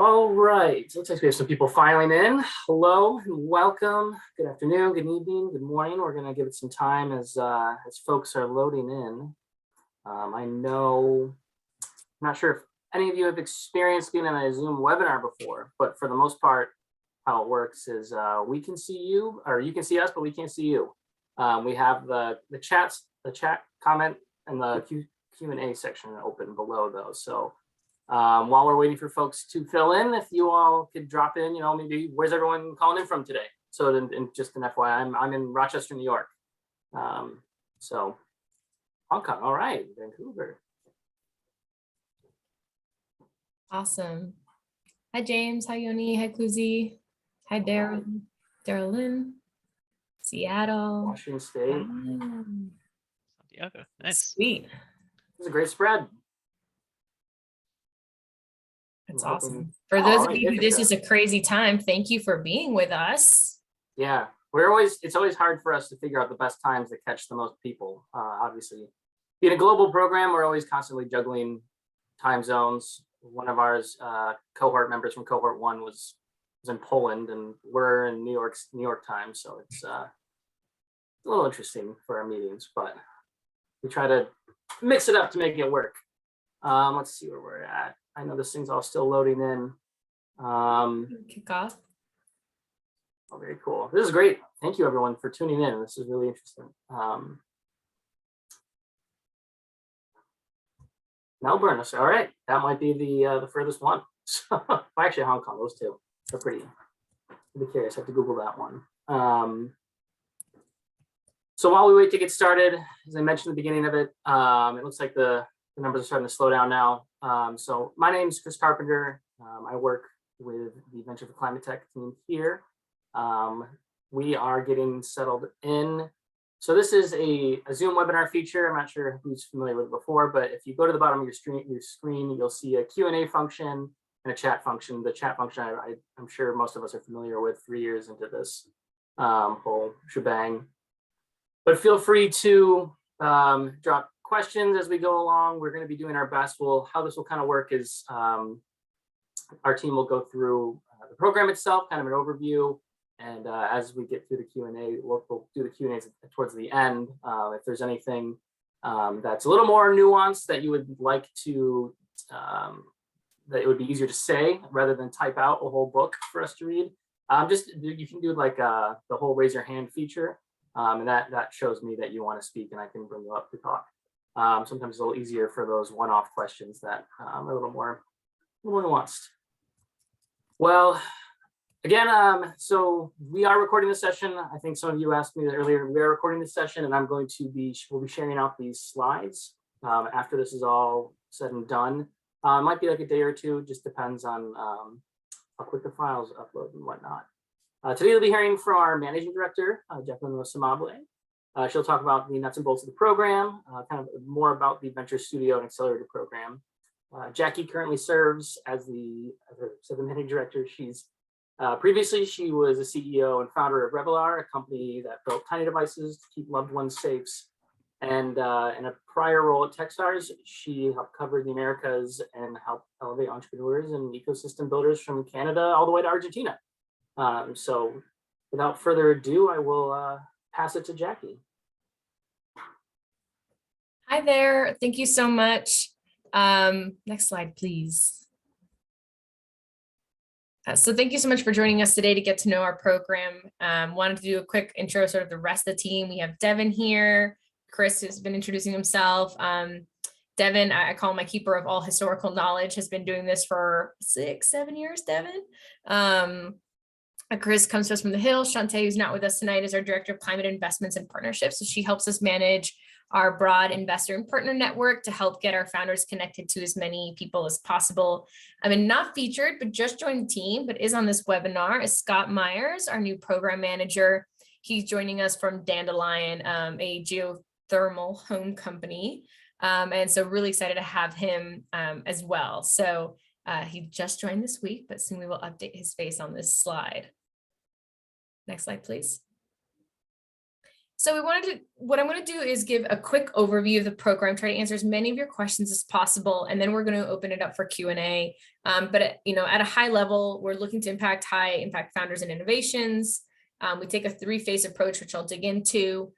All right, looks like we have some people filing in. Hello and welcome. Good afternoon, good evening, good morning. We're going to give it some time as folks are loading in. I'm not sure if any of you have experienced being in a Zoom webinar before, but for the most part, how it works is we can see you, or you can see us, but we can't see you. We have the chat comment and the Q&A section open below those. So while we're waiting for folks to fill in, if you all could drop in, maybe where's everyone calling in from today? So just an FYI, I'm in Rochester, New York. So Hong Kong, all right, Vancouver. Awesome. Hi, James. Hi, Yoni. Hi, Cluzy. Hi, Daryl Lynn. Seattle. Washington State. Santiago. Nice. Sweet. It's a great spread. That's awesome. For those of you who this is a crazy time, thank you for being with us. Yeah, it's always hard for us to figure out the best times to catch the most people. Obviously, being a global program, we're always constantly juggling time zones. One of ours cohort members from cohort 1 was in Poland, and we're in New York time, so it's a little interesting for our meetings, but we try to mix it up to make it work. Let's see where we're at. I know this thing's all still loading in. Kick off. Oh, very cool. This is great. Thank you, everyone, for tuning in. This is really interesting. Melbourne. All right, that might be the furthest one. So, actually, Hong Kong. Those two are pretty. I'd be curious. I have to Google that one. So while we wait to get started, as I mentioned at the beginning of it, it looks like the numbers are starting to slow down now. So my name is Chris Carpenter. I work with the Venture for ClimateTech team here. We are getting settled in. So this is a Zoom webinar feature. I'm not sure who's familiar with it before, but if you go to the bottom of your screen, you'll see a Q&A function and a chat function. The chat function, I'm sure most of us are familiar with 3 years into this whole shebang. But feel free to drop questions as we go along. We're going to be doing our best. How this will kind of work is our team will go through the program itself, kind of an overview. And as we get through the Q&A, we'll do the Q&As towards the end. If there's anything that's a little more nuanced that you would like to, that it would be easier to say rather than type out a whole book for us to read, you can do like the whole raise your hand feature. And that shows me that you want to speak and I can bring you up to talk. Sometimes it's a little easier for those one-off questions that are a little more nuanced. Well, again, so we are recording this session. I think some of you asked me that earlier. We are recording this session, and we'll be sharing out these slides after this is all said and done. It might be like a day or two, just depends on how quick the files upload and whatnot. Today we'll be hearing from our managing director, Jacqueline Ros Amable. She'll talk about the nuts and bolts of the program, kind of more about the Venture Studio and Accelerator program. Jackie currently serves as the managing director. Previously, she was a CEO and founder of Revelar, a company that built tiny devices to keep loved ones safe. And in a prior role at Techstars, she helped cover the Americas and helped elevate entrepreneurs and ecosystem builders from Canada all the way to Argentina. So without further ado, I will pass it to Jackie. Hi there. Thank you so much. Next slide, please. So thank you so much for joining us today to get to know our program. Wanted to do a quick intro, sort of the rest of the team. We have Devin here. Chris has been introducing himself. Devin, I call him my keeper of all historical knowledge, has been doing this for 6-7 years, Devin. Chris comes to us from the Hill. Shantae, who's not with us tonight, is our Director of Climate Investments and Partnerships. So she helps us manage our broad investor and partner network to help get our founders connected to as many people as possible. I mean, not featured, but just joined the team, but is on this webinar is Scott Myers, our new program manager. He's joining us from Dandelion, a geothermal home company. And so really excited to have him as well. So he just joined this week, but soon we will update his face on this slide. Next slide, please. So what I'm going to do is give a quick overview of the program, try to answer as many of your questions as possible, and then we're going to open it up for Q&A. But at a high level, we're looking to impact high impact founders and innovations. We take a 3-phase approach, which I'll dig into.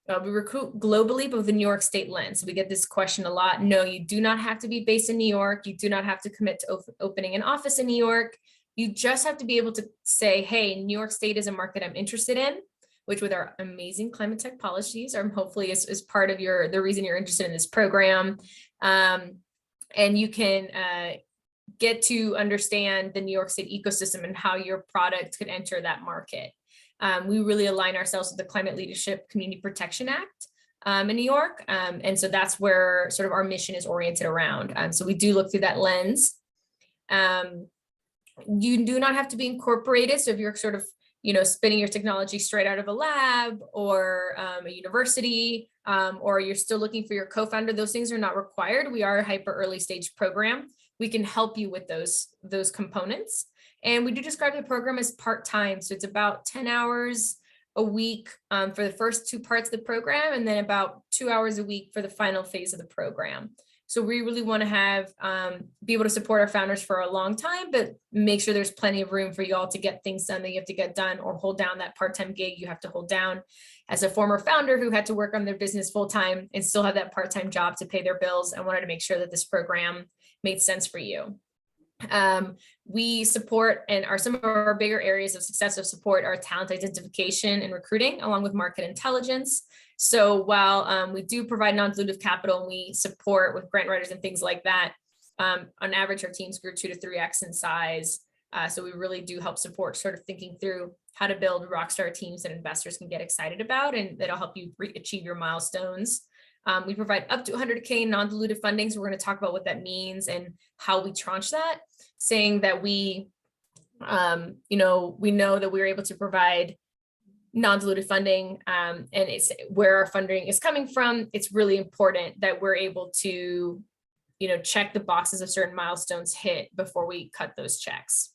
We recruit globally, but with a New York State lens. So we get this question a lot. No, you do not have to be based in New York. You do not have to commit to opening an office in New York. You just have to be able to say, hey, New York State is a market I'm interested in, which with our amazing climate tech policies are hopefully is part of the reason you're interested in this program. And you can get to understand the New York State ecosystem and how your product could enter that market. We really align ourselves with the Climate Leadership Community Protection Act in New York. And so that's where sort of our mission is oriented around. So we do look through that lens. You do not have to be incorporated. So if you're sort of, spinning your technology straight out of a lab or a university, or you're still looking for your co-founder, those things are not required. We are a hyper early stage program. We can help you with those components. And we do describe the program as part-time. So it's about 10 hours a week for the first 2 parts of the program, and then about 2 hours a week for the final phase of the program. So we really want to be able to support our founders for a long time, but make sure there's plenty of room for you all to get things done that you have to get done, or hold down that part-time gig you have to hold down. As a former founder who had to work on their business full-time and still have that part-time job to pay their bills, I wanted to make sure that this program made sense for you. We support, and some of our bigger areas of success of support are talent identification and recruiting, along with market intelligence. So while we do provide non-dilutive capital and we support with grant writers and things like that, on average, our teams grew 2 to 3x in size. So we really do help support sort of thinking through how to build rockstar teams that investors can get excited about, and that'll help you achieve your milestones. We provide up to 100K in non-dilutive funding. So we're going to talk about what that means and how we tranche that, saying that we know that we're able to provide non-dilutive funding, and it's where our funding is coming from. It's really important that we're able to, check the boxes of certain milestones hit before we cut those checks.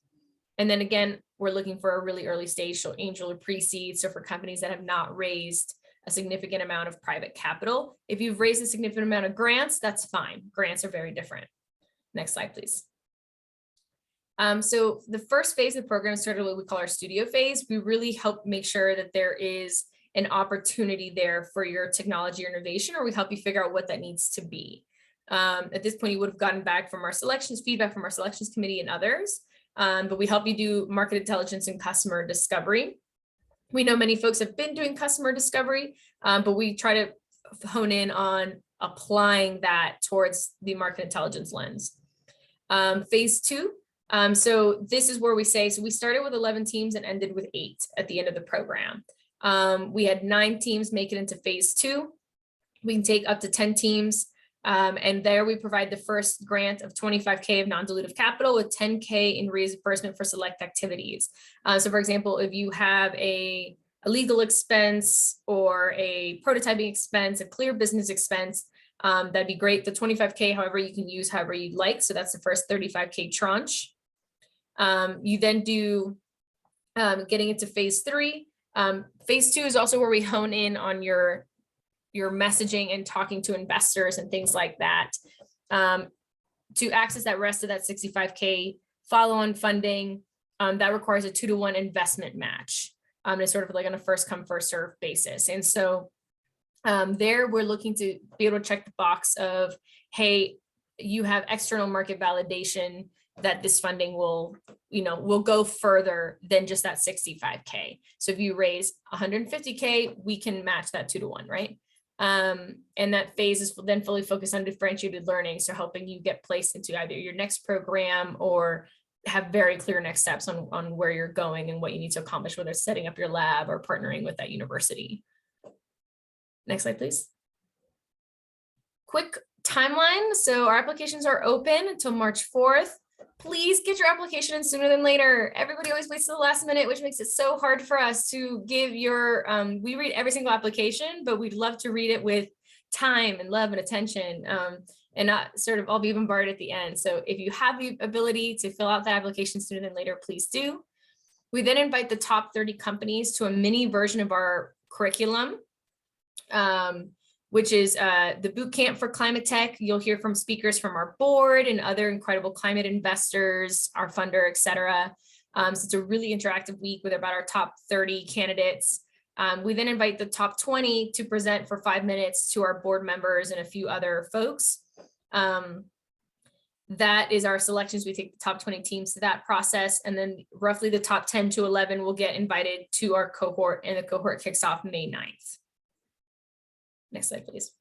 And then again, we're looking for a really early stage, so angel or pre-seed. So for companies that have not raised a significant amount of private capital. If you've raised a significant amount of grants, that's fine. Grants are very different. Next slide, please. So the first phase of the program is sort of what we call our studio phase. We really help make sure that there is an opportunity there for your technology or innovation, or we help you figure out what that needs to be. At this point, you would have gotten feedback from our selections committee and others, but we help you do market intelligence and customer discovery. We know many folks have been doing customer discovery, but we try to hone in on applying that towards the market intelligence lens. Phase 2. So this is where we say, so we started with 11 teams and ended with 8 at the end of the program. We had 9 teams make it into phase 2. We can take up to 10 teams. And there we provide the first grant of 25K of non-dilutive capital with 10K in reimbursement for select activities. So for example, if you have a legal expense or a prototyping expense, a clear business expense, that'd be great. The 25K, however, you can use however you'd like. So that's the first 35K tranche. You then do getting into phase 3. Phase 2 is also where we hone in on your messaging and talking to investors and things like that. To access that rest of that 65K follow-on funding, that requires a 2-to-1 investment match. It's sort of like on a first come, first serve basis. And so there we're looking to be able to check the box of, hey, you have external market validation that this funding will go further than just that 65K. So if you raise 150K, we can match that 2-to-1, right? And that phase is then fully focused on differentiated learning. So helping you get placed into either your next program or have very clear next steps on where you're going and what you need to accomplish, whether it's setting up your lab or partnering with that university. Next slide, please. Quick timeline. So our applications are open until March 4th. Please get your application in sooner than later. Everybody always waits to the last minute, which makes it so hard for us to give your, we read every single application, but we'd love to read it with time and love and attention, and not sort of all be bombarded at the end. So if you have the ability to fill out that application sooner than later, please do. We then invite the top 30 companies to a mini version of our curriculum. which is the boot camp for climate tech. You'll hear from speakers from our board and other incredible climate investors, our funder, et cetera. So it's a really interactive week with about our top 30 candidates. We then invite the top 20 to present for 5 minutes to our board members and a few other folks. That is our selections. We take the top 20 teams to that process, and then roughly the top 10 to 11 will get invited to our cohort, and the cohort kicks off May 9th. Next slide, please.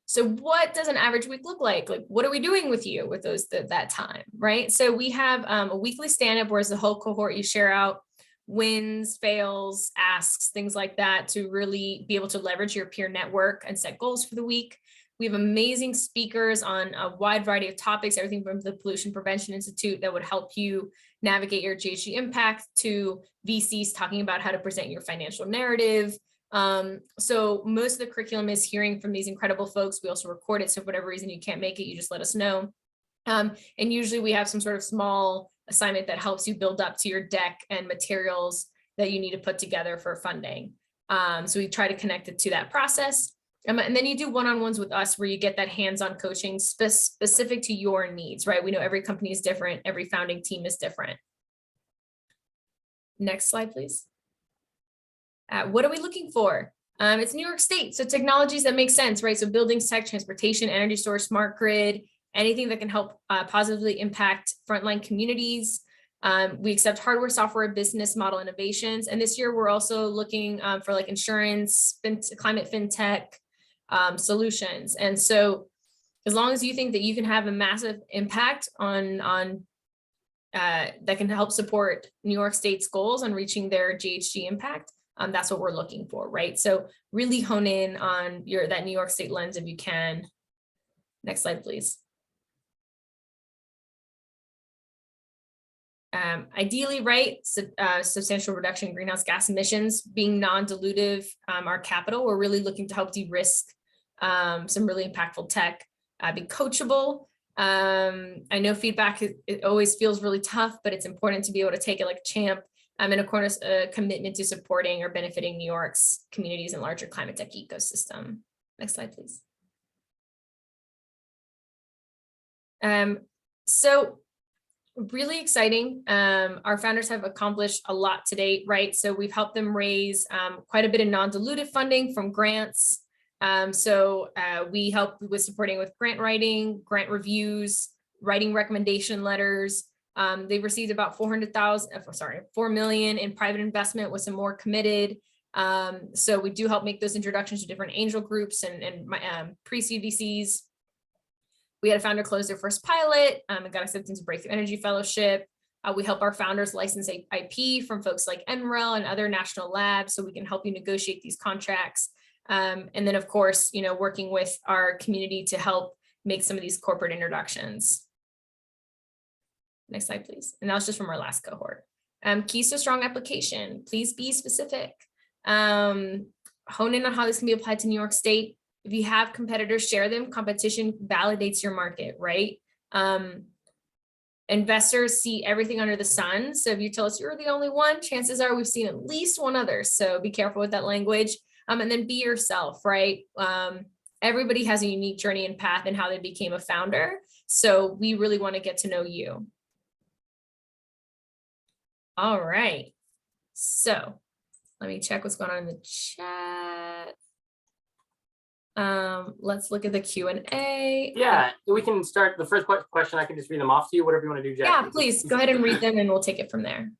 So what does an average week look like? Like, what are we doing with you with those that time, right? So we have a weekly stand-up where as the whole cohort, you share out wins, fails, asks, things like that to really be able to leverage your peer network and set goals for the week. We have amazing speakers on a wide variety of topics, everything from the Pollution Prevention Institute that would help you navigate your GHG impact to VCs talking about how to present your financial narrative. So most of the curriculum is hearing from these incredible folks. We also record it. So for whatever reason you can't make it, you just let us know. And usually we have some sort of small assignment that helps you build up to your deck and materials that you need to put together for funding. So we try to connect it to that process. And then you do one-on-ones with us where you get that hands-on coaching specific to your needs, right? We know every company is different. Every founding team is different. Next slide, please. What are we looking for? It's New York State, so technologies that make sense, right? So buildings, tech, transportation, energy storage, smart grid, anything that can help positively impact frontline communities. We accept hardware, software, business model innovations. And this year we're also looking for like insurance, climate fintech solutions. And so as long as you think that you can have a massive impact on that can help support New York State's goals on reaching their GHG impact, that's what we're looking for, right? So really hone in on that New York State lens if you can. Next slide, please. Ideally, right, substantial reduction in greenhouse gas emissions, being non-dilutive, our capital, we're really looking to help de-risk some really impactful tech, be coachable. I know feedback, it always feels really tough, but it's important to be able to take it like a champ. And of course, a commitment to supporting or benefiting New York's communities and larger climate tech ecosystem. Next slide, please. So really exciting. Our founders have accomplished a lot to date, right? So we've helped them raise quite a bit of non-dilutive funding from grants. We help with supporting with grant writing, grant reviews, writing recommendation letters. They've received about $4 million in private investment with some more committed. So we do help make those introductions to different angel groups and pre-seed VCs. We had a founder close their first pilot and got acceptance to Breakthrough Energy Fellowship. We help our founders license IP from folks like NREL and other national labs so we can help you negotiate these contracts. And then, of course, working with our community to help make some of these corporate introductions. Next slide, please. And that was just from our last cohort. Keys to strong application. Please be specific. Hone in on how this can be applied to New York State. If you have competitors, share them. Competition validates your market, right? Investors see everything under the sun. So if you tell us you're the only one, chances are we've seen at least one other. So be careful with that language. And then be yourself, right? Everybody has a unique journey and path and how they became a founder. So we really want to get to know you. All right. So let me check what's going on in the chat. Let's look at the Q&A. Yeah, we can start the first question. I can just read them off to you, whatever you want to do, Jack. Yeah, please go ahead and read them and we'll take it from there.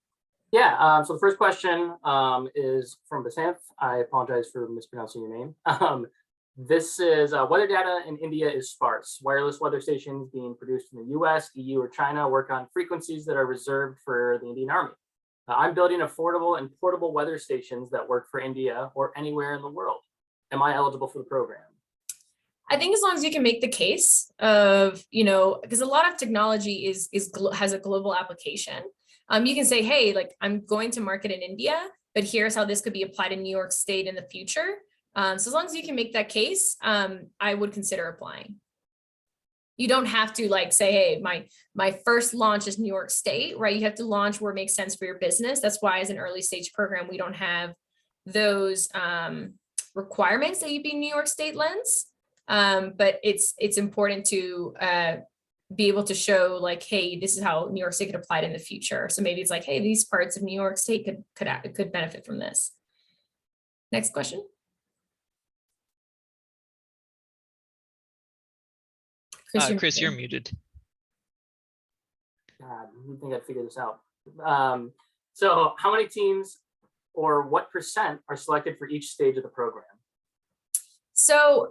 Yeah, so the first question is from Basanth. I apologize for mispronouncing your name. This is weather data in India is sparse. Wireless weather stations being produced in the US, EU, or China work on frequencies that are reserved for the Indian Army. I'm building affordable and portable weather stations that work for India or anywhere in the world. Am I eligible for the program? I think as long as you can make the case of, because a lot of technology has a global application. You can say, hey, like I'm going to market in India, but here's how this could be applied in New York State in the future. So as long as you can make that case, I would consider applying. You don't have to like say, hey, my first launch is New York State, right? You have to launch where it makes sense for your business. That's why as an early stage program, we don't have those requirements that you be New York State lens, but it's important to be able to show like, hey, this is how New York State could apply it in the future. So maybe it's like, hey, these parts of New York State could benefit from this. Next question. Chris, you're muted. God, I think I'd figure this out. So how many teams or what percent are selected for each stage of the program? So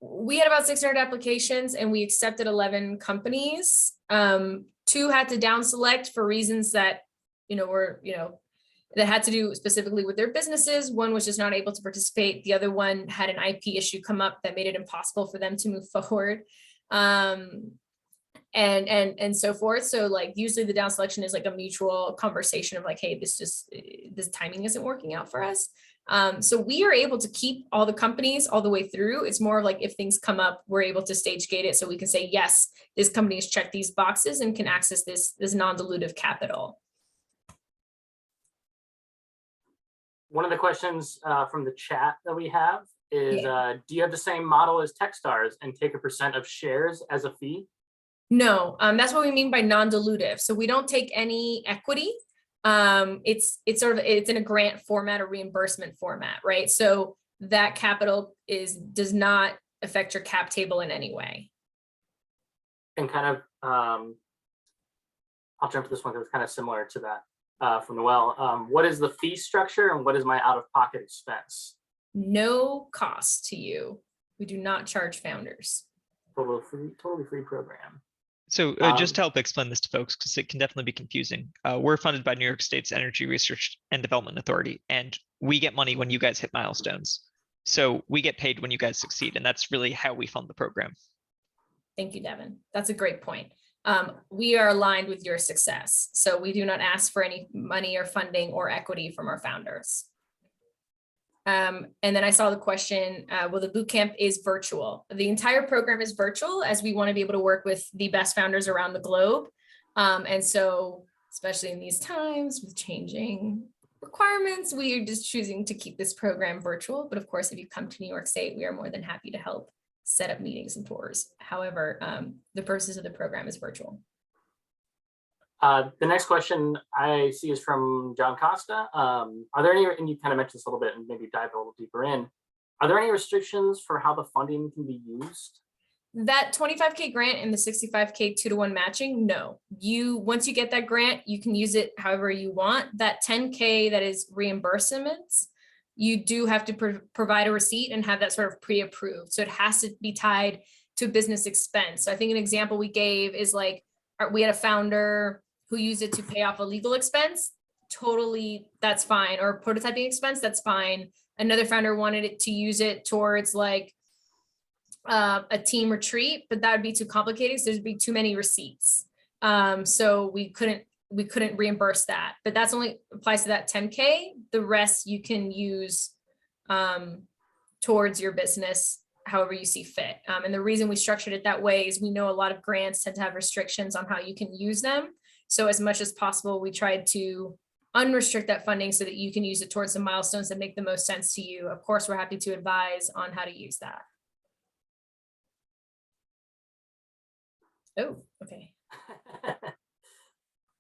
we had about 600 applications and we accepted 11 companies. 2 had to down select for reasons that, that had to do specifically with their businesses. One was just not able to participate. The other one had an IP issue come up that made it impossible for them to move forward. And so forth. So like usually the down selection is like a mutual conversation of like, hey, this timing isn't working out for us. So we are able to keep all the companies all the way through. It's more of like if things come up, we're able to stage gate it so we can say, yes, this company has checked these boxes and can access this non-dilutive capital. One of the questions from the chat that we have is, do you have the same model as Techstars and take a % of shares as a fee? No, that's what we mean by non-dilutive. So we don't take any equity. It's in a grant format or reimbursement format, right? So that capital does not affect your cap table in any way. And kind of, I'll jump to this one because it's kind of similar to that from Noel. What is the fee structure and what is my out-of-pocket expense? No cost to you. We do not charge founders. Totally free program. So just to help explain this to folks, because it can definitely be confusing. We're funded by New York State's Energy Research and Development Authority, and we get money when you guys hit milestones. So we get paid when you guys succeed, and that's really how we fund the program. Thank you, Devin. That's a great point. We are aligned with your success. So we do not ask for any money or funding or equity from our founders. And then I saw the question, well, the bootcamp is virtual. The entire program is virtual as we want to be able to work with the best founders around the globe. And so, especially in these times with changing requirements, we are just choosing to keep this program virtual. But of course, if you come to New York State, we are more than happy to help set up meetings and tours. However, the purpose of the program is virtual. The next question I see is from John Costa. Are there any, and you kind of mentioned this a little bit and maybe dive a little deeper in, are there any restrictions for how the funding can be used? That 25K grant and the 65K 2-to-1 matching, no. Once you get that grant, you can use it however you want. That 10K that is reimbursements, you do have to provide a receipt and have that sort of pre-approved. So it has to be tied to a business expense. So I think an example we gave is like, we had a founder who used it to pay off a legal expense, totally, that's fine. Or prototyping expense, that's fine. Another founder wanted it to use it towards like a team retreat, but that would be too complicated. So there'd be too many receipts. So we couldn't reimburse that, but that's only applies to that 10K. The rest you can use towards your business however you see fit. And the reason we structured it that way is we know a lot of grants tend to have restrictions on how you can use them. So as much as possible, we tried to unrestrict that funding so that you can use it towards the milestones that make the most sense to you. Of course, we're happy to advise on how to use that. Oh, okay.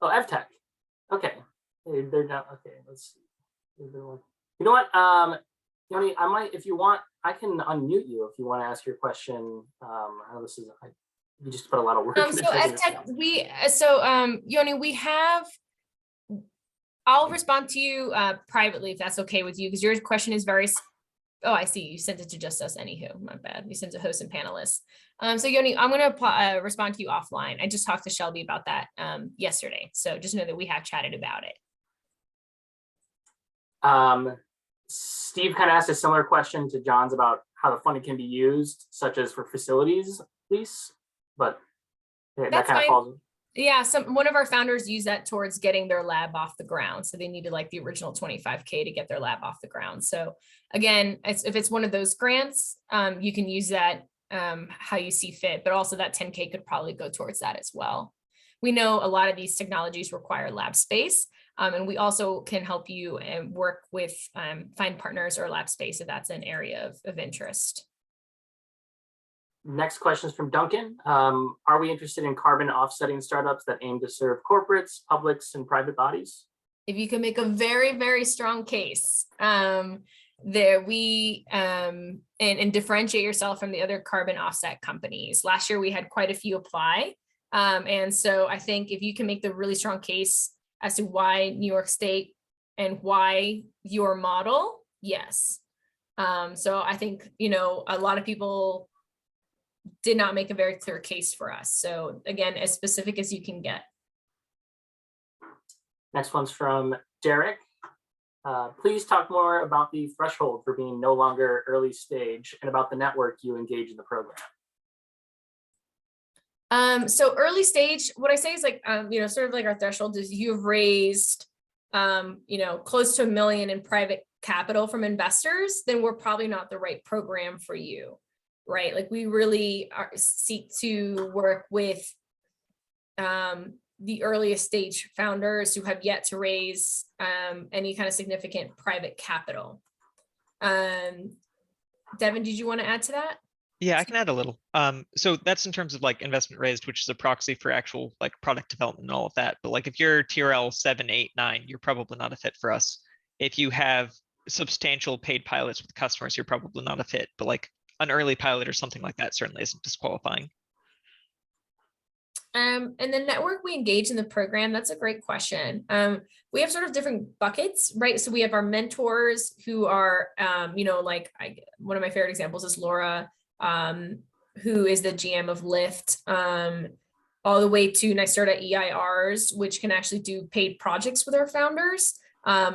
Oh, EvTech. Okay. They're not, okay, let's see. You know what? Yoni, I might, if you want, I can unmute you if you want to ask your question. I know this is, you just put a lot of work into so EvTech, Yoni, we have, I'll respond to you privately if that's okay with you, because your question is very, oh, I see, you sent it to just us, anywho, my bad. You sent it to hosts and panelists. So Yoni, I'm going to respond to you offline. I just talked to Shelby about that yesterday. So just know that we have chatted about it. Steve kind of asked a similar question to John's about how the funding can be used, such as for facilities lease, but that kind of falls. Yeah, one of our founders used that towards getting their lab off the ground. So they needed like the original 25K to get their lab off the ground. So again, if it's one of those grants, you can use that how you see fit, but also that 10K could probably go towards that as well. We know a lot of these technologies require lab space. And we also can help you work with, find partners or lab space if that's an area of interest. Next question is from Duncan. Are we interested in carbon offsetting startups that aim to serve corporates, publics, and private bodies? If you can make a very, very strong case, there we and differentiate yourself from the other carbon offset companies. Last year we had quite a few apply. And so I think if you can make the really strong case as to why New York State and why your model, yes. So I think, you know, a lot of people did not make a very clear case for us. So again, as specific as you can get. Next one's from Derek. Please talk more about the threshold for being no longer early stage and about the network you engage in the program. So early stage, what I say is like, you know, sort of like our threshold is you've raised, you know, close to $1 million in private capital from investors, then we're probably not the right program for you, right? Like we really seek to work with the earliest stage founders who have yet to raise any kind of significant private capital. Devin, did you want to add to that? Yeah, I can add a little. So that's in terms of like investment raised, which is a proxy for actual like product development and all of that. But like if you're TRL 7, 8, 9, you're probably not a fit for us. If you have substantial paid pilots with customers, you're probably not a fit. But like an early pilot or something like that certainly isn't disqualifying. And the network we engage in the program, that's a great question. We have sort of different buckets, right? So we have our mentors who are, you know, like one of my favorite examples is Laura, who is the GM of Lyft, all the way to NYSERDA EIRs, which can actually do paid projects with our founders.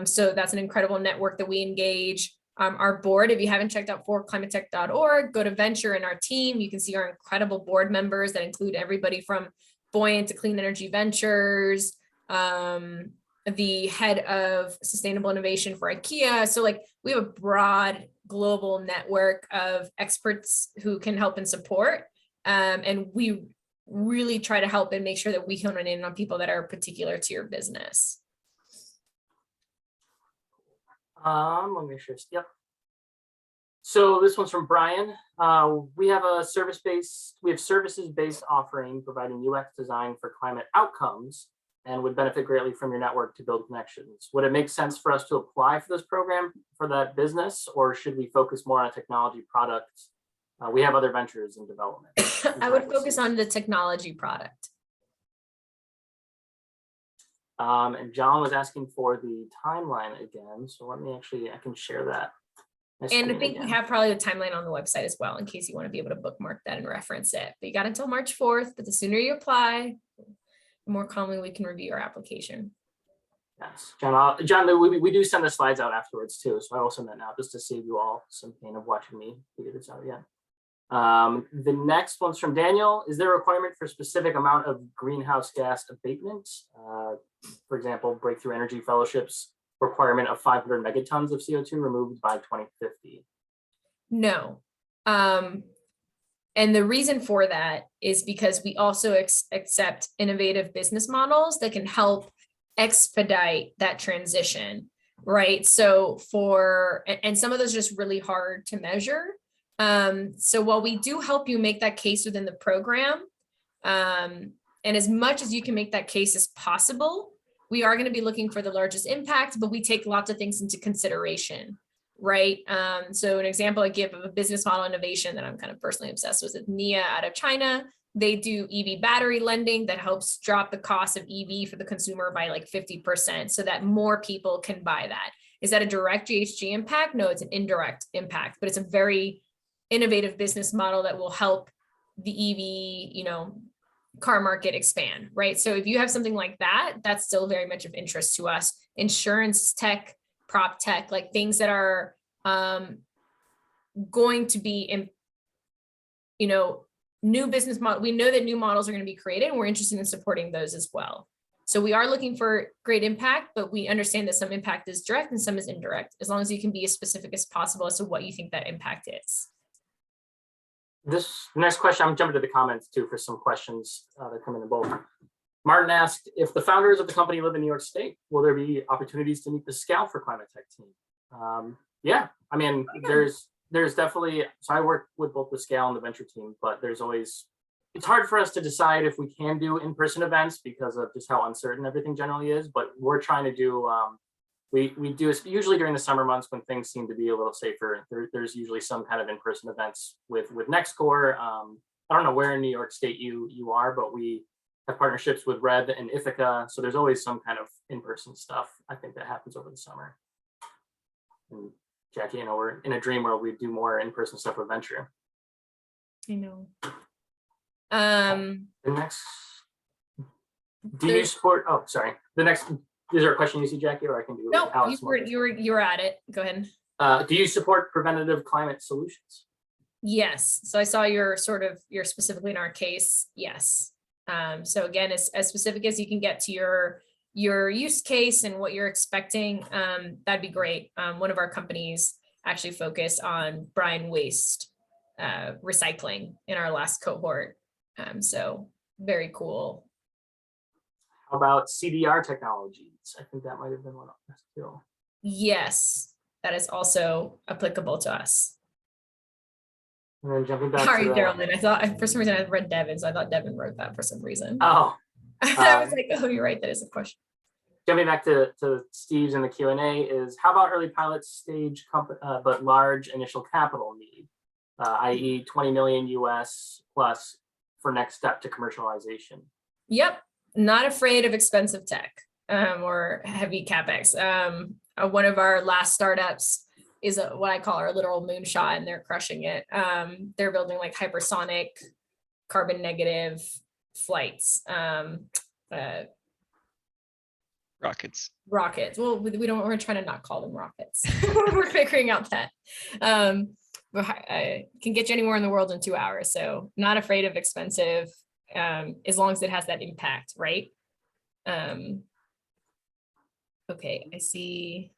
So that's an incredible network that we engage. Our board, if you haven't checked out forclimatetech.org, go to Venture and our team. You can see our incredible board members that include everybody from Buoyant to Clean Energy Ventures, the head of sustainable innovation for IKEA. So like we have a broad global network of experts who can help and support. And we really try to help and make sure that we hone in on people that are particular to your business. Let me make sure. Yep. So this one's from Brian. We have services-based offering providing UX design for climate outcomes and would benefit greatly from your network to build connections. Would it make sense for us to apply for this program for that business, or should we focus more on technology products? We have other ventures in development. I would focus on the technology product. And John was asking for the timeline again. So let me actually, I can share that. And I think we have probably a timeline on the website as well, in case you want to be able to bookmark that and reference it. But you got until March 4th, but the sooner you apply, the more commonly we can review your application. Yes, John, we do send the slides out afterwards too. So I will send that now just to save you all some pain of watching me figure this out again. The next one's from Daniel. Is there a requirement for a specific amount of greenhouse gas abatement? For example, Breakthrough Energy Fellowship's requirement of 500 megatons of CO2 removed by 2050. No. And the reason for that is because we also accept innovative business models that can help expedite that transition, right? So and some of those are just really hard to measure. So while we do help you make that case within the program, and as much as you can make that case as possible, we are going to be looking for the largest impact, but we take lots of things into consideration, right? So an example I give of a business model innovation that I'm kind of personally obsessed with is NIA out of China. They do EV battery lending that helps drop the cost of EV for the consumer by like 50% so that more people can buy that. Is that a direct GHG impact? No, it's an indirect impact, but it's a very innovative business model that will help the EV, car market expand, right? So if you have something like that, that's still very much of interest to us. Insurance tech, prop tech, like things that are going to be, new business model. We know that new models are going to be created and we're interested in supporting those as well. So we are looking for great impact, but we understand that some impact is direct and some is indirect, as long as you can be as specific as possible as to what you think that impact is. This next question, I'm jumping to the comments too for some questions that come in both. Martin asked, if the founders of the company live in New York State, will there be opportunities to meet the Scout for ClimateTech team? Yeah, I mean, there's definitely, so I work with both the Scale and the Venture team, but there's always, it's hard for us to decide if we can do in-person events because of just how uncertain everything generally is, but we're trying to do, we do it usually during the summer months when things seem to be a little safer. There's usually some kind of in-person events with NextCore. I don't know where in New York State you are, but we have partnerships with Red and Ithaca. So there's always some kind of in-person stuff, I think, that happens over the summer. And Jackie, we're in a dream where we do more in-person stuff with Venture. I know. The next, do you support, oh, sorry. The next, is there a question you see, Jackie, or I can do? No, Alex you were at it. Go ahead. Do you support preventative climate solutions? Yes. So I saw you're specifically in our case. Yes. So again, as specific as you can get to your use case and what you're expecting, that'd be great. One of our companies actually focused on brine waste recycling in our last cohort. So very cool. How about CDR technologies? I think that might have been one of them too. Yes, that is also applicable to us. And then jumping back Sorry, to Carolyn. I thought for some reason I read Devin, so I thought Devin wrote that for some reason. Oh, I was like, oh, you're right. That is a question. jumping back to Steve's in the Q&A is, how about early pilot stage, but large initial capital need, i.e. 20 million US plus for next step to commercialization? Yep. Not afraid of expensive tech or heavy CapEx. One of our last startups is what I call our literal moonshot, and they're crushing it. They're building like hypersonic, carbon negative flights. Rockets. Well, we're trying to not call them rockets. We're figuring out that. I can get you anywhere in the world in 2 hours. So not afraid of expensive, as long as it has that impact, right? Okay, I see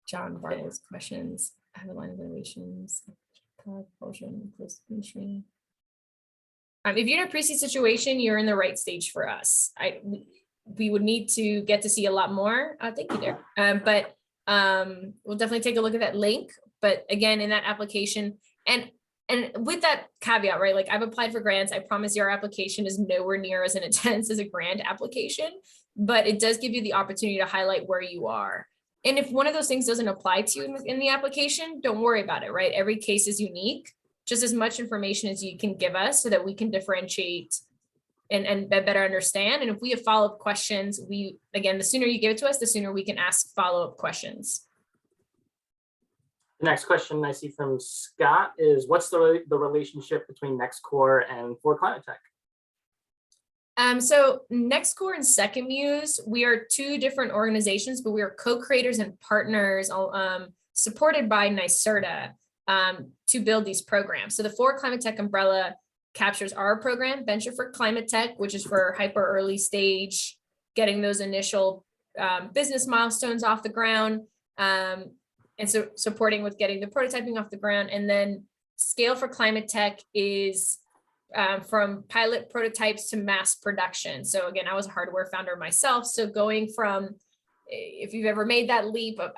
John Bartle's questions. I have a line of innovations. If you're in a pre-seed situation, you're in the right stage for us. We would need to get to see a lot more. Thank you there. But we'll definitely take a look at that link. But again, in that application, and with that caveat, right? Like, I've applied for grants. I promise your application is nowhere near as intense as a grant application, but it does give you the opportunity to highlight where you are. And if one of those things doesn't apply to you in the application, don't worry about it, right? Every case is unique. Just as much information as you can give us so that we can differentiate and better understand. And if we have follow-up questions, again, the sooner you give it to us, the sooner we can ask follow-up questions. The next question I see from Scott is, what's the relationship between NextCore and For ClimateTech? So NextCore and Second Muse, we are two different organizations, but we are co-creators and partners, supported by NYSERDA, to build these programs. So the For ClimateTech umbrella captures our program, Venture for ClimateTech, which is for hyper early stage, getting those initial business milestones off the ground, and so supporting with getting the prototyping off the ground. And then Scale for ClimateTech is from pilot prototypes to mass production. So again, I was a hardware founder myself. So going from, if you've ever made that leap of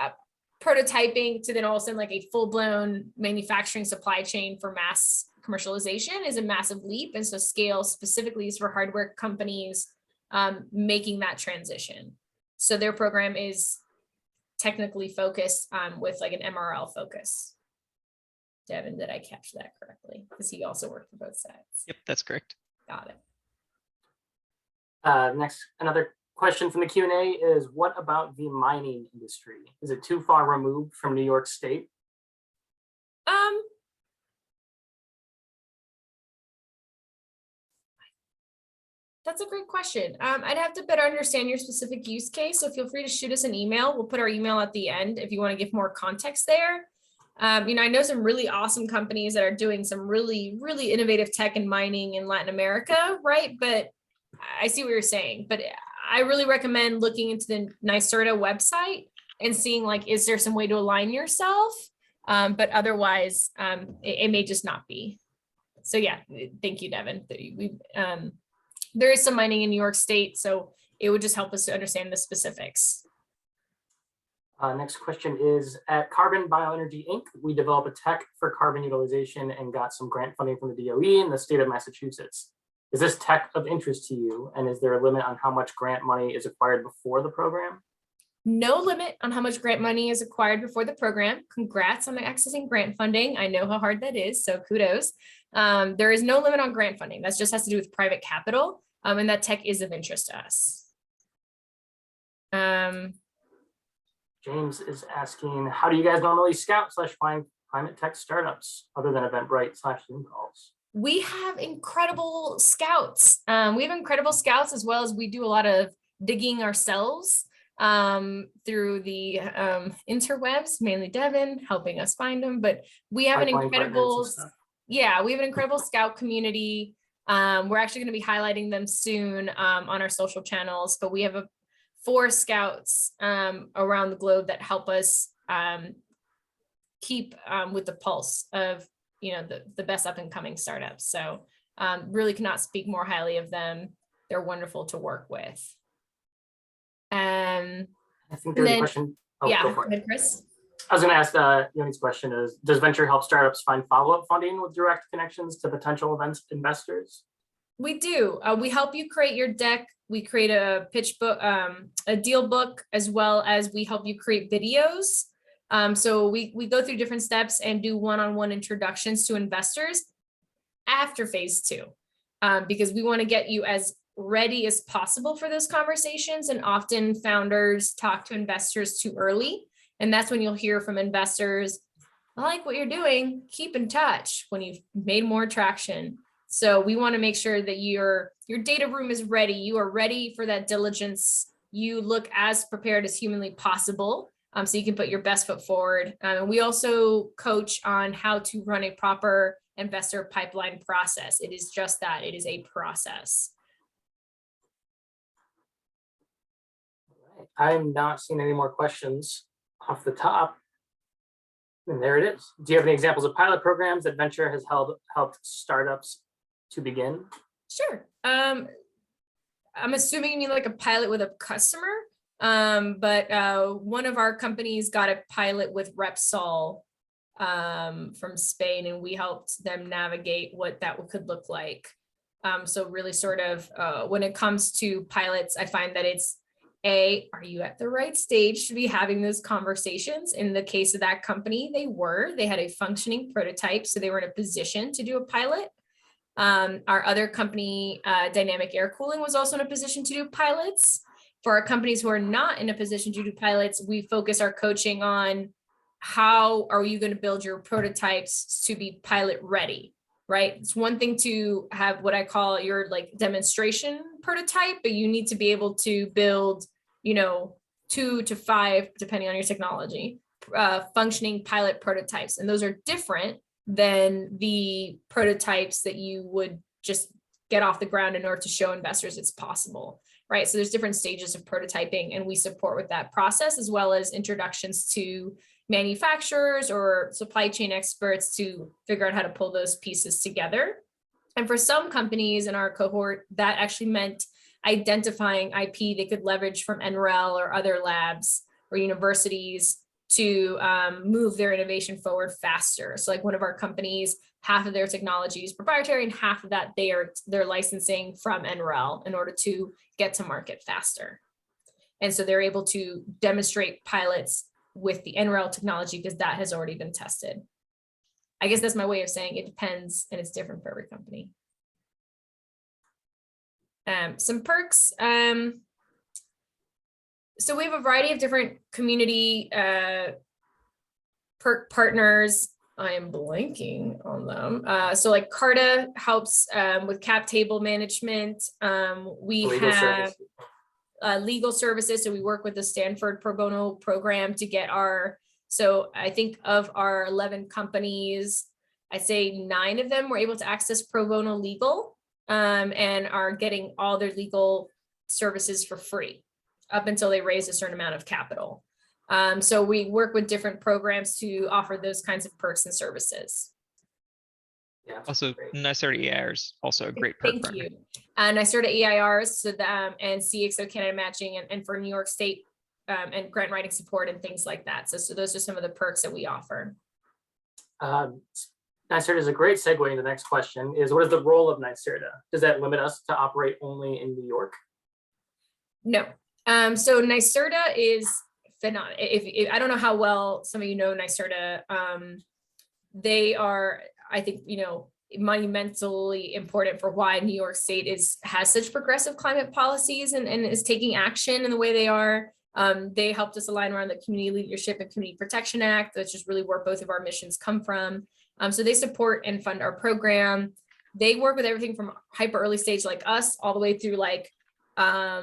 prototyping to then all of a sudden like a full-blown manufacturing supply chain for mass commercialization is a massive leap. And so Scale specifically is for hardware companies making that transition. So their program is technically focused with like an MRL focus. Devin, did I catch that correctly? Because he also worked for both sides. Yep, that's correct. Got it. Next, another question from the Q&A is, what about the mining industry? Is it too far removed from New York State? That's a great question. I'd have to better understand your specific use case. So feel free to shoot us an email. We'll put our email at the end if you want to give more context there. I know some really awesome companies that are doing some really, really innovative tech and mining in Latin America, right? But I see what you're saying. But I really recommend looking into the NYSERDA website and seeing, like, is there some way to align yourself? But otherwise, it may just not be. So yeah, thank you, Devin. There is some mining in New York State, so it would just help us to understand the specifics. Next question is, at Carbon Bioenergy Inc., we develop a tech for carbon utilization and got some grant funding from the DOE in the state of Massachusetts. Is this tech of interest to you? And is there a limit on how much grant money is acquired before the program? No limit on how much grant money is acquired before the program. Congrats on accessing grant funding. I know how hard that is, so kudos. There is no limit on grant funding. That just has to do with private capital, and that tech is of interest to us. James is asking, how do you guys normally scout/find climate tech startups other than Eventbrite/Zoom calls? We have incredible scouts. We have incredible scouts, as well as we do a lot of digging ourselves through the interwebs, mainly Devin helping us find them. But we have an incredible, we have an incredible scout community. We're actually going to be highlighting them soon on our social channels, but we have 4 scouts around the globe that help us keep with the pulse of the best up and coming startups. So really cannot speak more highly of them. They're wonderful to work with. I think there's a question. Oh, yeah, go for it. go ahead, Chris. I was going to ask Yoni's question is, does Venture help startups find follow-up funding with direct connections to potential investors? We do. We help you create your deck. We create a pitch book, a deal book, as well as we help you create videos. So we go through different steps and do one-on-one introductions to investors after phase 2, because we want to get you as ready as possible for those conversations. And often founders talk to investors too early. And that's when you'll hear from investors, I like what you're doing, keep in touch when you've made more traction. So we want to make sure that your data room is ready. You are ready for that diligence. You look as prepared as humanly possible, so you can put your best foot forward. We also coach on how to run a proper investor pipeline process. It is just that, it is a process. I'm not seeing any more questions off the top. And there it is. Do you have any examples of pilot programs that Venture has helped startups to begin? Sure. I'm assuming you mean like a pilot with a customer, but one of our companies got a pilot with Repsol from Spain, and we helped them navigate what that could look like. So really sort of when it comes to pilots, I find that it's are you at the right stage to be having those conversations? In the case of that company, they had a functioning prototype, so they were in a position to do a pilot. Our other company, Dynamic Air Cooling, was also in a position to do pilots. For our companies who are not in a position to do pilots, we focus our coaching on how are you going to build your prototypes to be pilot ready, right? It's one thing to have what I call your demonstration prototype, but you need to be able to build 2 to 5, depending on your technology, functioning pilot prototypes. And those are different than the prototypes that you would just get off the ground in order to show investors it's possible, right? So there's different stages of prototyping, and we support with that process, as well as introductions to manufacturers or supply chain experts to figure out how to pull those pieces together. And for some companies in our cohort, that actually meant identifying IP they could leverage from NREL or other labs or universities to move their innovation forward faster. So like one of our companies, half of their technology is proprietary, and half of that they're licensing from NREL in order to get to market faster. And so they're able to demonstrate pilots with the NREL technology because that has already been tested. I guess that's my way of saying it depends, and it's different for every company. Some perks. So we have a variety of different community perk partners. I am blanking on them. So like Carta helps with cap table management. We have legal services. So we work with the Stanford Pro Bono program to get so I think of our 11 companies, I'd say 9 of them were able to access Pro Bono legal and are getting all their legal services for free up until they raise a certain amount of capital. So we work with different programs to offer those kinds of perks and services. Yeah, it's Also, great. NYSERDA EIR is also a great perk Thank partner. you. NYSERDA EIRs, so and CXO Canada matching, and for New York State and grant writing support and things like that. So those are some of the perks that we offer. NYSERDA is a great segue into the next question is, what is the role of NYSERDA? Does that limit us to operate only in New York? No. So NYSERDA is phenomenal. If I don't know how well some of you know NYSERDA, they are, I think, monumentally important for why New York State has such progressive climate policies and is taking action in the way they are. They helped us align around the Community Leadership and Community Protection Act, which is really where both of our missions come from. So they support and fund our program. They work with everything from hyper early stage like us all the way through like, I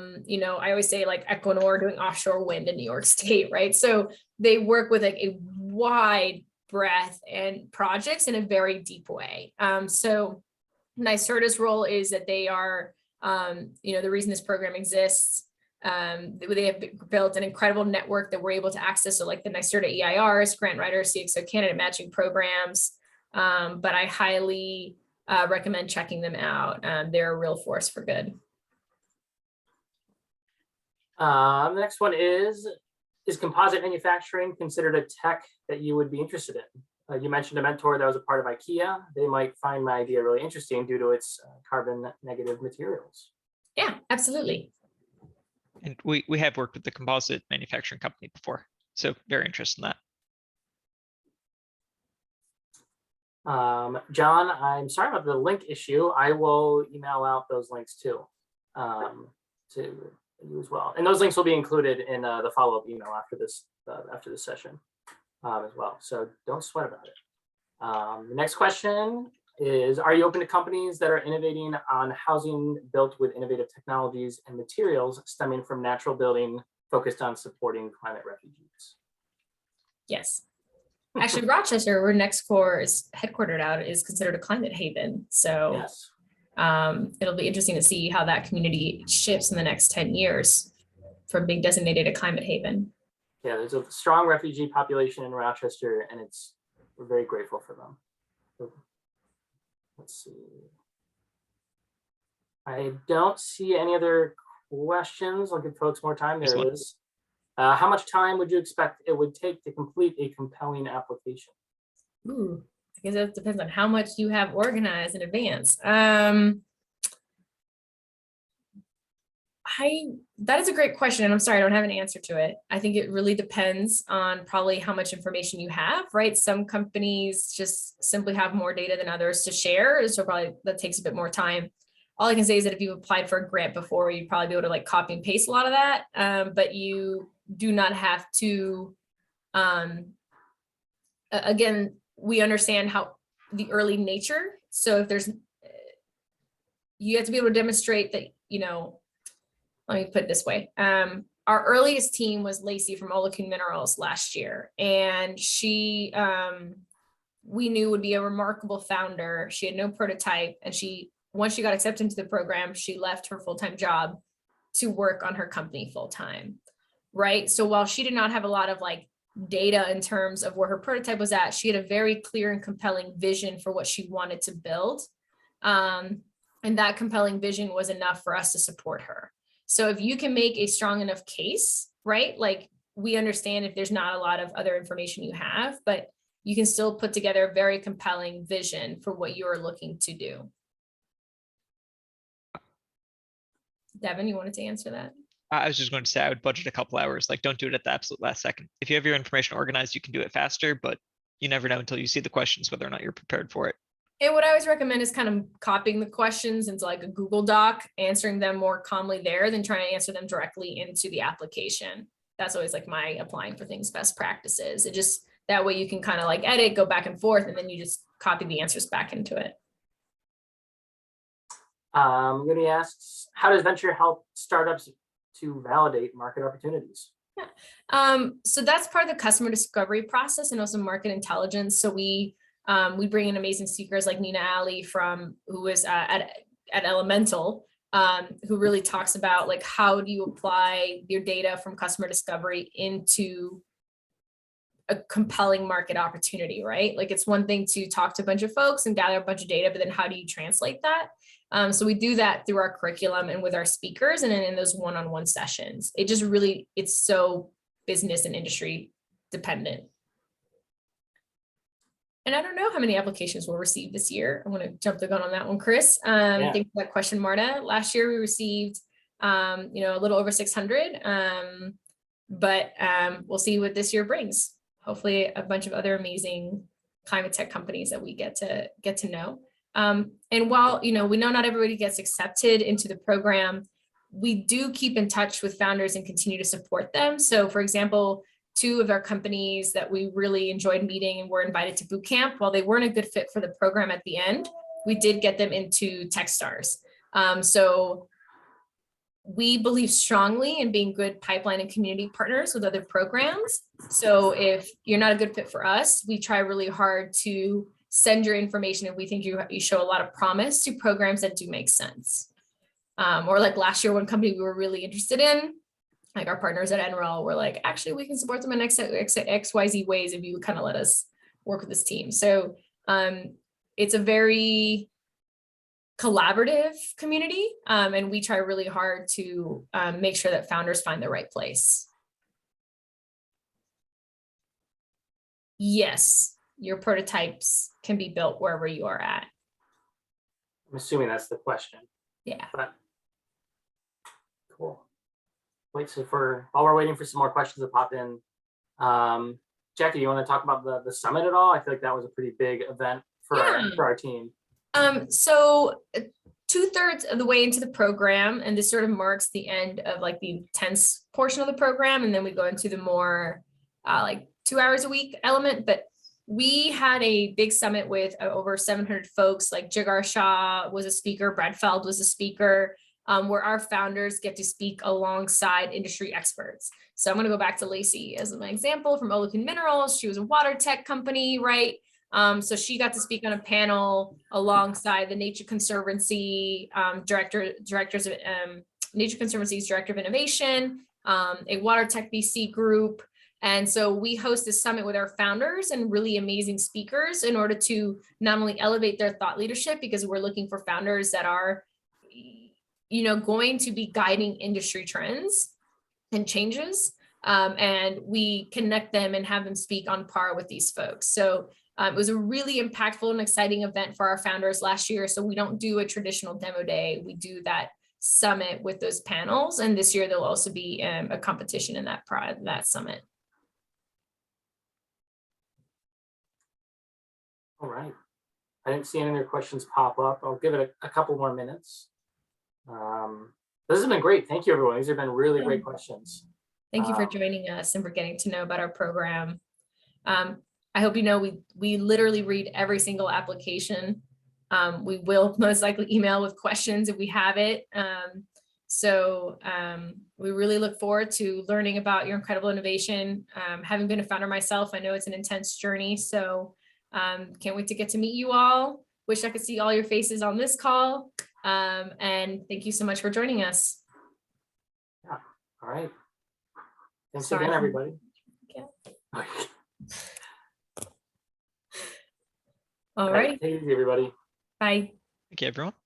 always say like Equinor doing offshore wind in New York State, right? So they work with like a wide breadth and projects in a very deep way. So NYSERDA's role is that they are, the reason this program exists. They have built an incredible network that we're able to access. So like the NYSERDA EIRs, grant writers, CXO candidate matching programs. But I highly recommend checking them out. They're a real force for good. The next one is composite manufacturing considered a tech that you would be interested in? You mentioned a mentor that was a part of IKEA. They might find my idea really interesting due to its carbon negative materials. Yeah, absolutely. And we have worked with the composite manufacturing company before, so very interested in that. John, I'm sorry about the link issue. I will email out those links too, to you as well. And those links will be included in the follow-up email after this session as well. So don't sweat about it. The next question is, are you open to companies that are innovating on housing built with innovative technologies and materials stemming from natural building focused on supporting climate refugees? Yes. Actually, Rochester, where NextCore is headquartered out, is considered a climate haven. So yes. It'll be interesting to see how that community shifts in the next 10 years from being designated a climate haven. Yeah, there's a strong refugee population in Rochester, and we're very grateful for them. So, let's see. I don't see any other questions. I'll give folks more time. There it is. How much time would you expect it would take to complete a compelling application? Ooh, I guess that depends on how much you have organized in advance. That is a great question, and I'm sorry, I don't have an answer to it. I think it really depends on probably how much information you have, right? Some companies just simply have more data than others to share, so probably that takes a bit more time. All I can say is that if you've applied for a grant before, you'd probably be able to like copy and paste a lot of that, but you do not have to. Again, we understand how the early nature. So if you have to be able to demonstrate that, let me put it this way. Our earliest team was Lacey from Olakun Minerals last year. And she, we knew would be a remarkable founder. She had no prototype. And once she got accepted into the program, she left her full-time job to work on her company full-time, right? So while she did not have a lot of like data in terms of where her prototype was at, she had a very clear and compelling vision for what she wanted to build. And that compelling vision was enough for us to support her. So if you can make a strong enough case, right? Like we understand if there's not a lot of other information you have, but you can still put together a very compelling vision for what you are looking to do. Devin, you wanted to answer that? I was just going to say I would budget a couple hours. Like, don't do it at the absolute last second. If you have your information organized, you can do it faster, but you never know until you see the questions whether or not you're prepared for it. And what I always recommend is kind of copying the questions into like a Google Doc, answering them more calmly there than trying to answer them directly into the application. That's always like my applying for things best practices. It just, that way you can kind of like edit, go back and forth, and then you just copy the answers back into it. Yuri asks, how does venture help startups to validate market opportunities? Yeah. So that's part of the customer discovery process and also market intelligence. So we bring in amazing speakers like Nina Ali who is at Elemental, who really talks about like, how do you apply your data from customer discovery into a compelling market opportunity, right? Like it's one thing to talk to a bunch of folks and gather a bunch of data, but then how do you translate that? So we do that through our curriculum and with our speakers and then in those one-on-one sessions. It just really, it's so business and industry dependent. And I don't know how many applications were received this year. I want to jump the gun on that one, Chris. Thanks for that question, Marta. Last year we received, a little over 600, but we'll see what this year brings. Hopefully a bunch of other amazing climate tech companies that we get to know. And while, we know not everybody gets accepted into the program, we do keep in touch with founders and continue to support them. So for example, 2 of our companies that we really enjoyed meeting and were invited to boot camp, while they weren't a good fit for the program at the end, we did get them into Techstars. So we believe strongly in being good pipeline and community partners with other programs. So if you're not a good fit for us, we try really hard to send your information if we think you show a lot of promise to programs that do make sense. Or like last year, one company we were really interested in, like our partners at NREL were like, actually, we can support them in XYZ ways if you kind of let us work with this team. So it's a very collaborative community, and we try really hard to make sure that founders find the right place. Yes, your prototypes can be built wherever you are at. I'm assuming that's the question. Yeah. But cool. While we're waiting for some more questions to pop in, Jackie, you want to talk about the summit at all? I feel like that was a pretty big event for our team. So 2/3 of the way into the program, and this sort of marks the end of like the intense portion of the program, and then we go into the more like 2 hours a week element. But we had a big summit with over 700 folks. Like Jigar Shah was a speaker, Brad Feld was a speaker, where our founders get to speak alongside industry experts. So I'm going to go back to Lacey as my example from Olefin Minerals. She was a water tech company, right? So she got to speak on a panel alongside the Nature Conservancy directors of Nature Conservancy's Director of Innovation, a Water Tech BC group. And so we host this summit with our founders and really amazing speakers in order to not only elevate their thought leadership, because we're looking for founders that are, going to be guiding industry trends and changes. And we connect them and have them speak on par with these folks. So it was a really impactful and exciting event for our founders last year. So we don't do a traditional demo day. We do that summit with those panels. And this year there'll also be a competition in that summit. All right. I didn't see any other questions pop up. I'll give it a couple more minutes. This has been great. Thank you, everyone. These have been really great questions. Thank you for joining us and for getting to know about our program. I hope you know we literally read every single application. We will most likely email with questions if we have it. So we really look forward to learning about your incredible innovation. Having been a founder myself, I know it's an intense journey. So can't wait to get to meet you all. Wish I could see all your faces on this call. And thank you so much for joining us. Yeah. All right. Thanks again, everybody. Yeah. All right. Take it easy, everybody. Bye. Thank you, everyone.